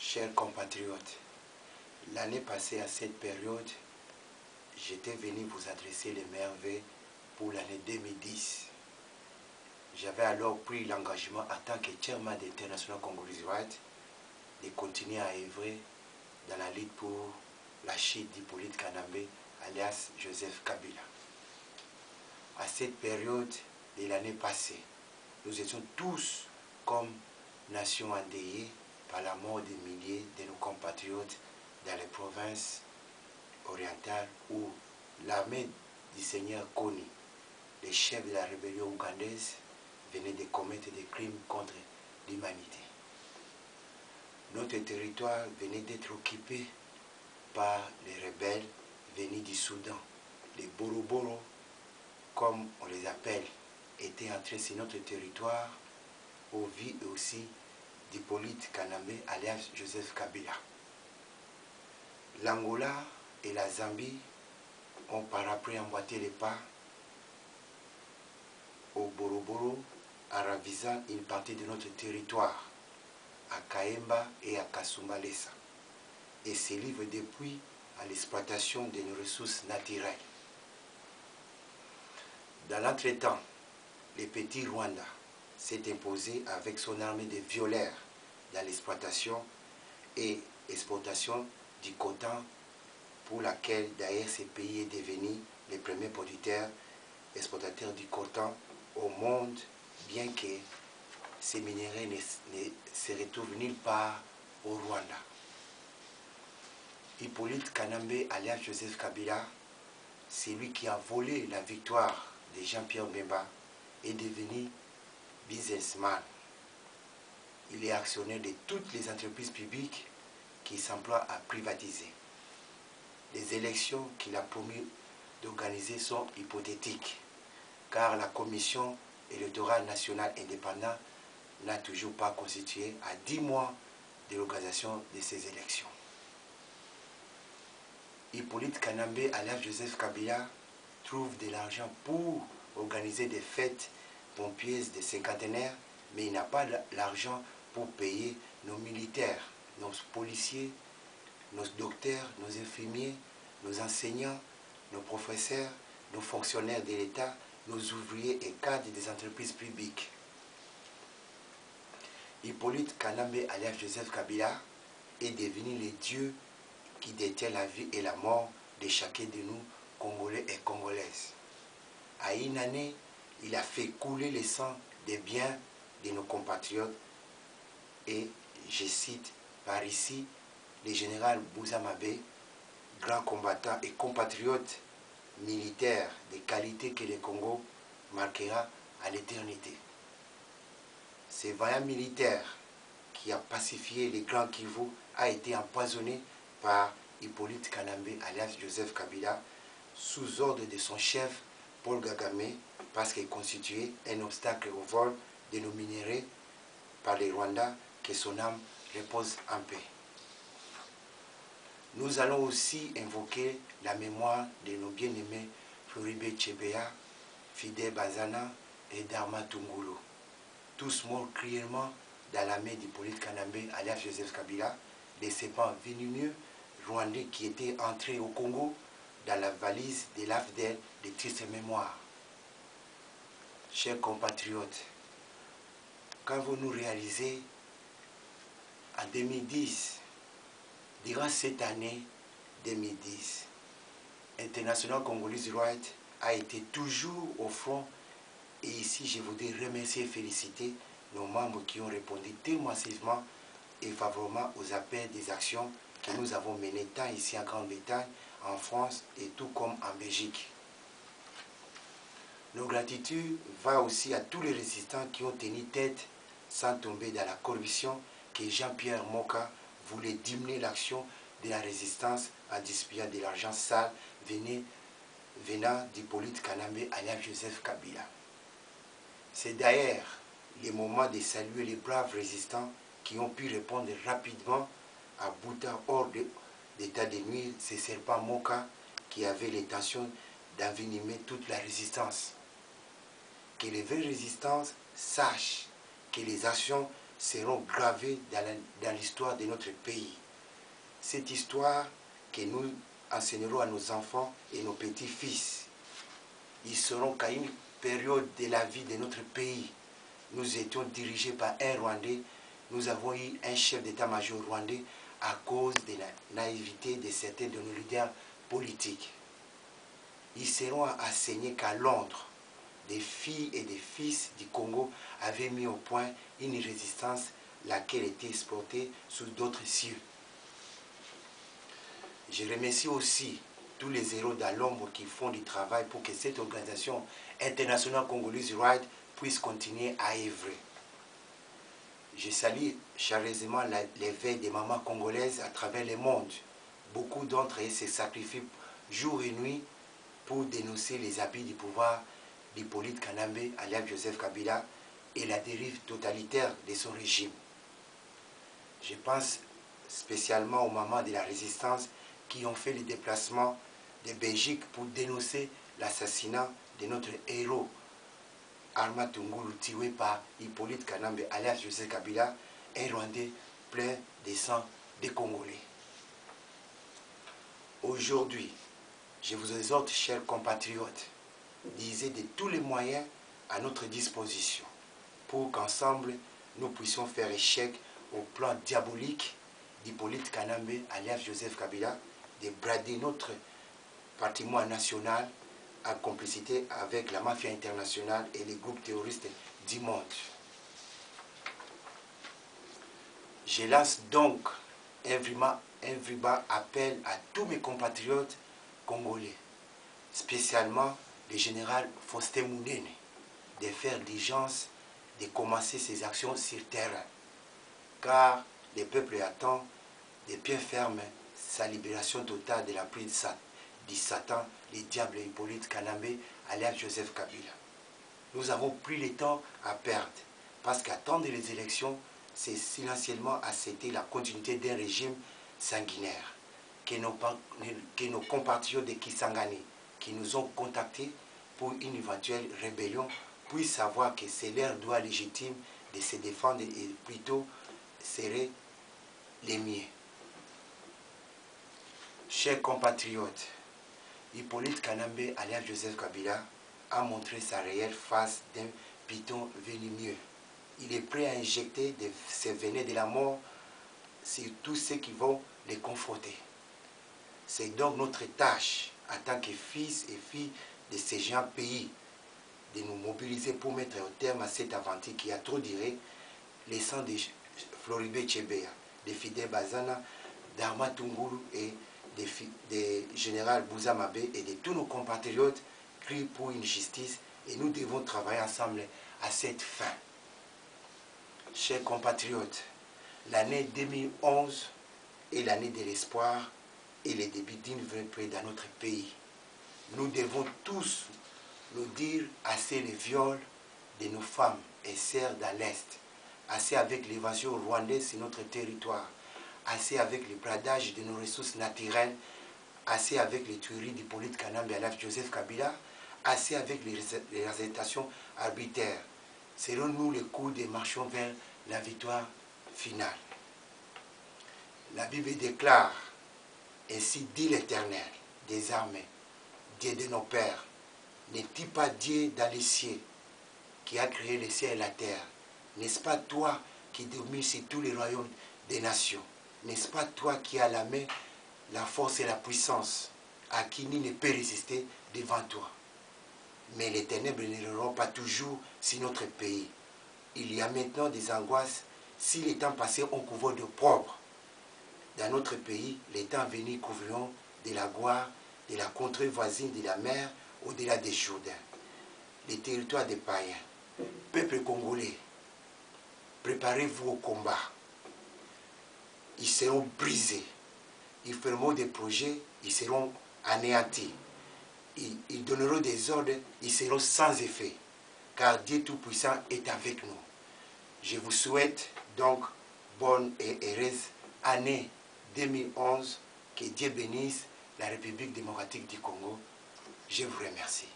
Chers compatriotes, l'année passée à cette période, j'étais venu vous adresser les merveilles pour l'année 2010. J'avais alors pris l'engagement en tant que chairman d'International Congolese Rights de continuer à œuvrer dans la lutte pour la chute d'Hippolyte Kanambe, alias Joseph Kabila. À cette période de l'année passée, nous étions tous comme nation endeuillée par la mort des milliers de nos compatriotes dans les provinces orientales où l'armée du Seigneur Kony, les chefs de la rébellion ougandaise, venait de commettre des crimes contre l'humanité. Notre territoire venait d'être occupé par les rebelles venus du Soudan. Les Boroboro, comme on les appelle, étaient entrés sur notre territoire au vu aussi d'Hippolyte Kanambe, alias Joseph Kabila. L'Angola et la Zambie ont par après emboîté les pas au Boroboro en ravisant une partie de notre territoire, à Kaemba et à Kasumbalesa, et se livrent depuis à l'exploitation de nos ressources naturelles. Dans l'entretemps, le petit Rwanda s'est imposé avec son armée de violeurs dans l'exploitation et exportation du coton, pour laquelle d'ailleurs ce pays est devenu le premier producteur exportateur du coton au monde, bien que ces minéraux ne se retrouvent nulle part au Rwanda. Hippolyte Kanambe, alias Joseph Kabila, c'est lui qui a volé la victoire de Jean-Pierre Bemba, est devenu businessman. Il est actionnaire de toutes les entreprises publiques qui s'emploient à privatiser. Les élections qu'il a promis d'organiser sont hypothétiques, car la Commission électorale nationale indépendante n'a toujours pas constitué à 10 mois de l'organisation de ces élections. Hippolyte Kanambe, alias Joseph Kabila, trouve de l'argent pour organiser des fêtes pompières des cinquantenaires, mais il n'a pas l'argent pour payer nos militaires, nos policiers, nos docteurs, nos infirmiers, nos enseignants, nos professeurs, nos fonctionnaires de l'État, nos ouvriers et cadres des entreprises publiques. Hippolyte Kanambe, alias Joseph Kabila, est devenu le Dieu qui détient la vie et la mort de chacun de nous, Congolais et Congolaises. À une année, il a fait couler le sang des biens de nos compatriotes et, je cite par ici, le général Bouzamabe, grand combattant et compatriote militaire de qualité que le Congo marquera à l'éternité. Ce vaillant militaire qui a pacifié les grands Kivu a été empoisonné par Hippolyte Kanambe, alias Joseph Kabila, sous ordre de son chef Paul Kagame, parce qu'il constituait un obstacle au vol de nos minéraux par les Rwandais, que son âme repose en paix. Nous allons aussi invoquer la mémoire de nos bien-aimés Floribert Chebeya, Fidel Bazana et Dharma Tungulu, tous morts cruellement dans la main d'Hippolyte Kanambe, alias Joseph Kabila, des serpents venimeux rwandais qui étaient entrés au Congo dans la valise de l'AFDEL de triste mémoire. Chers compatriotes, qu'avons-nous réalisé en 2010? Durant cette année 2010, International Congolese Rights a été toujours au front, et ici je voudrais remercier et féliciter nos membres qui ont répondu très massivement et favorablement aux appels des actions que nous avons menées tant ici en Grande-Bretagne, en France et tout comme en Belgique. Nos gratitudes vont aussi à tous les résistants qui ont tenu tête sans tomber dans la corruption que Jean-Pierre Moka voulait diminuer l'action de la résistance en disputant de l'argent sale venant d'Hippolyte Kanambe, alias Joseph Kabila. C'est d'ailleurs le moment de saluer les braves résistants qui ont pu répondre rapidement à Bouta hors d'état de nuire ces serpents Moka qui avaient l'intention d'envenimer toute la résistance. Que les vraies résistances sachent que les actions seront gravés dans l'histoire de notre pays. Cette histoire que nous enseignerons à nos enfants et nos petits-fils. Ils sauront qu'à une période de la vie de notre pays, nous étions dirigés par un Rwandais. Nous avons eu un chef d'état-major rwandais à cause de la naïveté de certains de nos leaders politiques. Ils seront enseignés qu'à Londres, des filles et des fils du Congo avaient mis au point une résistance laquelle était exportée sous d'autres cieux. Je remercie aussi tous les héros dans l'ombre qui font du travail pour que cette organisation internationale congolaise RIDE puisse continuer à œuvrer. Je salue chaleureusement l'éveil des mamans congolaises à travers le monde. Beaucoup d'entre elles se sacrifient jour et nuit pour dénoncer les abus du pouvoir d'Hippolyte Kanambe, alias Joseph Kabila, et la dérive totalitaire de son régime. Je pense spécialement aux mamans de la résistance qui ont fait le déplacement de Belgique pour dénoncer l'assassinat de notre héros Arma Tungulu, tué par Hippolyte Kanambe, alias Joseph Kabila, un Rwandais plein de sang des Congolais. Aujourd'hui, je vous exhorte, chers compatriotes, d'user de tous les moyens à notre disposition pour qu'ensemble, nous puissions faire échec au plan diabolique d'Hippolyte Kanambe, alias Joseph Kabila, de brader notre patrimoine national en complicité avec la mafia internationale et les groupes terroristes du monde. Je lance donc un vibrant appel à tous mes compatriotes congolais, spécialement le général Faustin Mounene, de faire diligence de commencer ses actions sur terrain, car le peuple attend de pied ferme sa libération totale de la prise du Satan, le diable Hippolyte Kanambe, alias Joseph Kabila. Nous avons pris le temps à perdre, parce qu'attendre les élections, c'est silencieusement accepter la continuité d'un régime sanguinaire, que nos compatriotes de Kisangani, qui nous ont contactés pour une éventuelle rébellion, puissent savoir que c'est leur droit légitime de se défendre et plutôt serait les miens. Chers compatriotes, Hippolyte Kanambe, alias Joseph Kabila, a montré sa réelle face d'un python venimeux. Il est prêt à injecter ses venins de la mort sur tous ceux qui vont les confronter. C'est donc notre tâche, en tant que fils et filles de ces géants pays, de nous mobiliser pour mettre au terme à cette aventure qui a trop duré, laissant de Floribert Chebeya, de Fidel Bazana, d'Arma Tungulu et de général Bouza Mabe et de tous nos compatriotes crient pour une justice, et nous devons travailler ensemble à cette fin. Chers compatriotes, l'année 2011 est l'année de l'espoir et le début d'une vraie paix dans notre pays. Nous devons tous nous dire assez les viols de nos femmes et sœurs dans l'Est, assez avec l'évasion rwandaise sur notre territoire, assez avec le bradage de nos ressources naturelles, assez avec les tueries d'Hippolyte Kanambe, alias Joseph Kabila, assez avec les arrestations arbitraires. Selon nous, les coups de marchons vers la victoire finale. La Bible déclare, ainsi dit l'Éternel des armées, Dieu de nos pères, n'est-il pas Dieu dans les cieux qui a créé les cieux et la terre? N'est-ce pas toi qui domines sur tous les royaumes des nations? N'est-ce pas toi qui as la main, la force et la puissance, à qui nul ne peut résister devant toi? Mais les ténèbres ne rôderont pas toujours sur notre pays. Il y a maintenant des angoisses. Si les temps passés ont couvert de propre, dans notre pays, les temps venus couvriront de la gloire de la contrée voisine de la mer au-delà des Jourdains, les territoires des païens. Peuple congolais, préparez-vous au combat. Ils seront brisés. Ils fermeront des projets, ils seront anéantis. Ils donneront des ordres, ils seront sans effet. Car Dieu Tout-Puissant est avec nous. Je vous souhaite donc bonne et heureuse année 2011. Que Dieu bénisse la République démocratique du Congo. Je vous remercie.